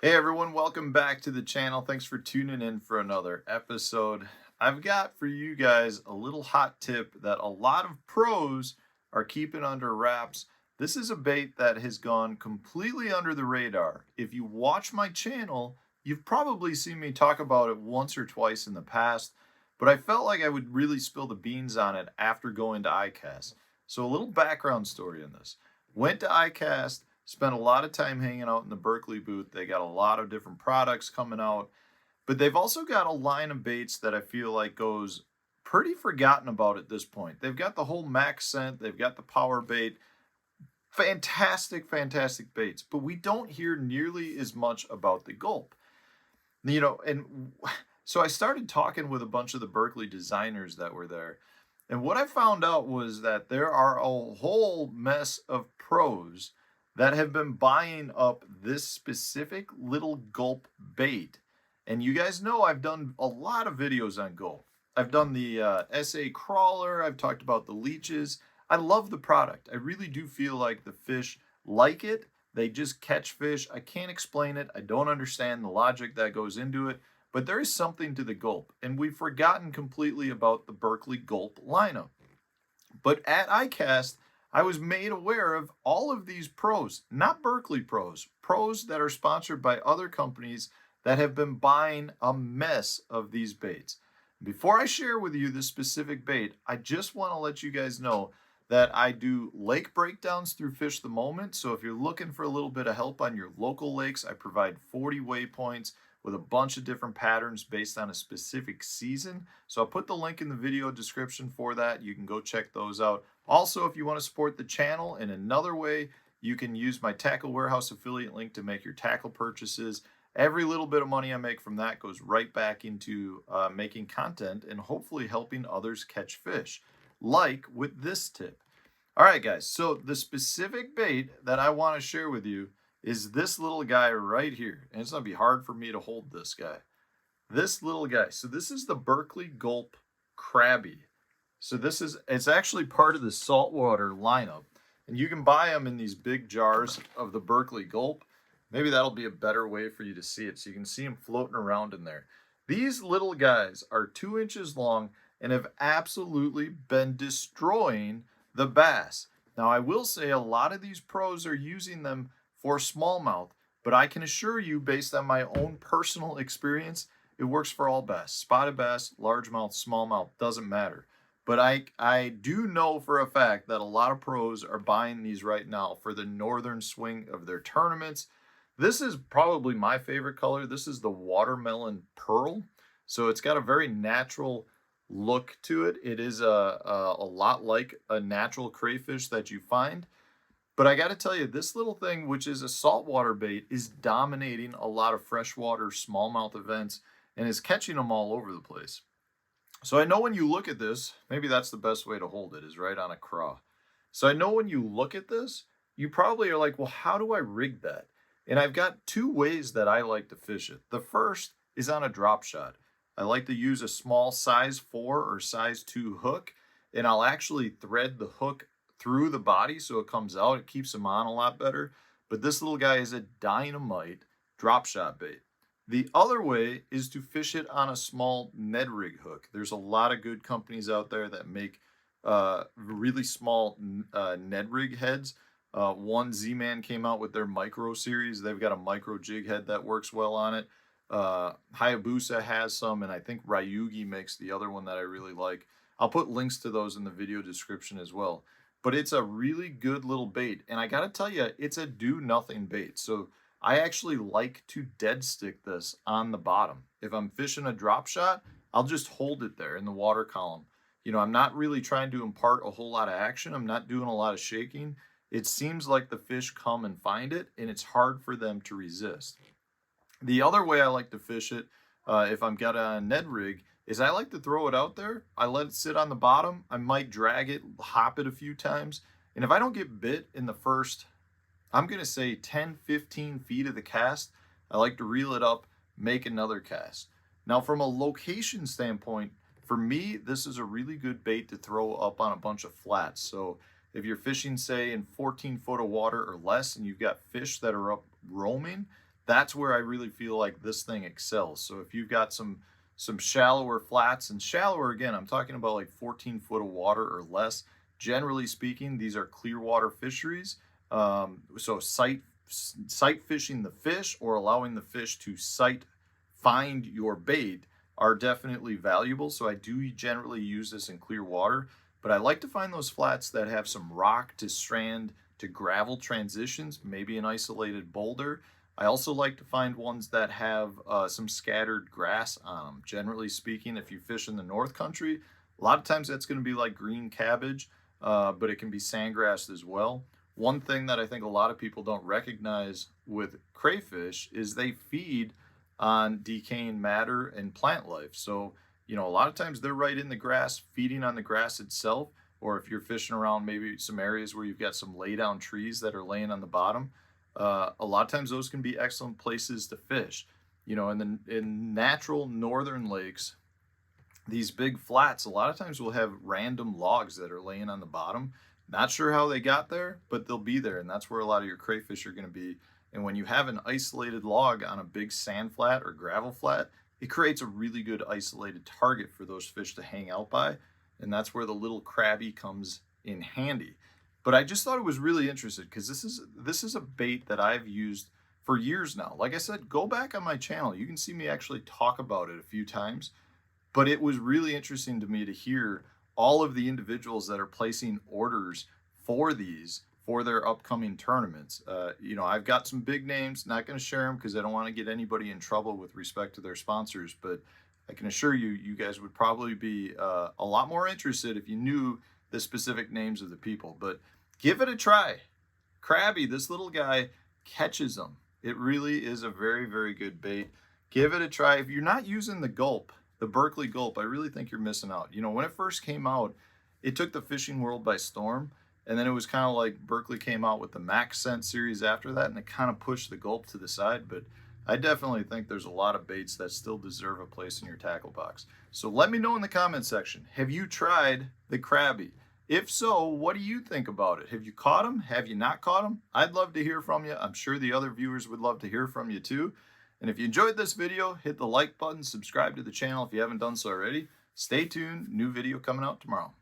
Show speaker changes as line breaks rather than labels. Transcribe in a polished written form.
Hey everyone, welcome back to the channel. Thanks for tuning in for another episode. I've got for you guys a little hot tip that a lot of pros are keeping under wraps. This is a bait that has gone completely under the radar. If you watch my channel, you've probably seen me talk about it once or twice in the past, but I felt like I would really spill the beans on it after going to ICAST. So a little background story in this. Went to ICAST. Spent a lot of time hanging out in the Berkley booth. They got a lot of different products coming out, but they've also got a line of baits that I feel like goes pretty forgotten about at this point. They've got the whole max scent, they've got the power bait. Fantastic, fantastic baits, but we don't hear nearly as much about the Gulp. And so I started talking with a bunch of the Berkley designers that were there. And what I found out was that there are a whole mess of pros that have been buying up this specific little Gulp bait. And you guys know I've done a lot of videos on Gulp. I've done the SA crawler. I've talked about the leeches. I love the product. I really do feel like the fish like it. They just catch fish. I can't explain it. I don't understand the logic that goes into it. But there is something to the Gulp. And we've forgotten completely about the Berkley Gulp lineup. But at ICAST, I was made aware of all of these pros, not Berkley pros, pros that are sponsored by other companies that have been buying a mess of these baits. Before I share with you this specific bait, I just want to let you guys know that I do lake breakdowns through Fish the Moment. So if you're looking for a little bit of help on your local lakes, I provide 40 waypoints with a bunch of different patterns based on a specific season. So I'll put the link in the video description for that. You can go check those out. Also, if you want to support the channel in another way, you can use my Tackle Warehouse affiliate link to make your tackle purchases. Every little bit of money I make from that goes right back into making content and hopefully helping others catch fish, like with this tip. All right, guys, so the specific bait that I want to share with you is this little guy right here. And it's going to be hard for me to hold this guy. This little guy. So this is the Berkley Gulp Crabby. So it's actually part of the saltwater lineup. And you can buy them in these big jars of the Berkley Gulp. Maybe that'll be a better way for you to see it. So you can see them floating around in there. These little guys are 2 inches long and have absolutely been destroying the bass. Now, I will say a lot of these pros are using them for smallmouth, but I can assure you, based on my own personal experience, it works for all bass. Spotted bass, largemouth, smallmouth, doesn't matter. But I do know for a fact that a lot of pros are buying these right now for the northern swing of their tournaments. This is probably my favorite color. This is the watermelon pearl. So it's got a very natural look to it. It is a lot like a natural crayfish that you find. But I got to tell you, this little thing, which is a saltwater bait, is dominating a lot of freshwater smallmouth events and is catching them all over the place. So I know when you look at this, maybe that's the best way to hold it, is right on a craw. So I know when you look at this, you probably are like, well, how do I rig that? And I've got 2 ways that I like to fish it. The first is on a drop shot. I like to use a small size 4 or size 2 hook, and I'll actually thread the hook through the body so it comes out. It keeps them on a lot better. But this little guy is a dynamite drop shot bait. The other way is to fish it on a small Ned rig hook. There's a lot of good companies out there that make really small Ned rig heads. One Z-Man came out with their micro series. They've got a micro jig head that works well on it. Hayabusa has some, and I think Ryugi makes the other one that I really like. I'll put links to those in the video description as well. But it's a really good little bait. And I got to tell you, it's a do-nothing bait. So I actually like to dead stick this on the bottom. If I'm fishing a drop shot, I'll just hold it there in the water column. You know, I'm not really trying to impart a whole lot of action. I'm not doing a lot of shaking. It seems like the fish come and find it, and it's hard for them to resist. The other way I like to fish it, if I'm got a Ned rig, is I like to throw it out there. I let it sit on the bottom. I might drag it, hop it a few times. And if I don't get bit in the first, I'm going to say 10, 15 feet of the cast, I like to reel it up, make another cast. Now, from a location standpoint, for me, this is a really good bait to throw up on a bunch of flats. So if you're fishing, say, in 14 foot of water or less, and you've got fish that are up roaming, that's where I really feel like this thing excels. So if you've got some shallower flats, and shallower, again, I'm talking about like 14 foot of water or less. Generally speaking, these are clear water fisheries. So sight fishing the fish or allowing the fish to find your bait are definitely valuable. So I do generally use this in clear water, but I like to find those flats that have some rock to strand to gravel transitions, maybe an isolated boulder. I also like to find ones that have some scattered grass on them. Generally speaking, if you fish in the North Country, a lot of times that's going to be like green cabbage, but it can be sandgrass as well. One thing that I think a lot of people don't recognize with crayfish is they feed on decaying matter and plant life. So, you know, a lot of times they're right in the grass, feeding on the grass itself, or if you're fishing around maybe some areas where you've got some lay down trees that are laying on the bottom, a lot of times those can be excellent places to fish. You know, in natural northern lakes, these big flats, a lot of times will have random logs that are laying on the bottom. Not sure how they got there, but they'll be there, and that's where a lot of your crayfish are going to be. And when you have an isolated log on a big sand flat or gravel flat, it creates a really good isolated target for those fish to hang out by, and that's where the little crabby comes in handy. But I just thought it was really interesting because this is a bait that I've used for years now. Like I said, go back on my channel. You can see me actually talk about it a few times. But it was really interesting to me to hear all of the individuals that are placing orders for these for their upcoming tournaments. You know, I've got some big names, not going to share them because I don't want to get anybody in trouble with respect to their sponsors, but I can assure you, you guys would probably be a lot more interested if you knew the specific names of the people. But give it a try. Crabby, this little guy catches them. It really is a very, very good bait. Give it a try. If you're not using the Gulp, the Berkley Gulp, I really think you're missing out. You know, when it first came out, it took the fishing world by storm. And then it was kind of like Berkley came out with the Max Scent series after that, and it kind of pushed the Gulp to the side. But I definitely think there's a lot of baits that still deserve a place in your tackle box. So let me know in the comment section, have you tried the Crabby? If so, what do you think about it? Have you caught them? Have you not caught them? I'd love to hear from you. I'm sure the other viewers would love to hear from you too. And if you enjoyed this video, hit the like button, subscribe to the channel if you haven't done so already. Stay tuned, new video coming out tomorrow.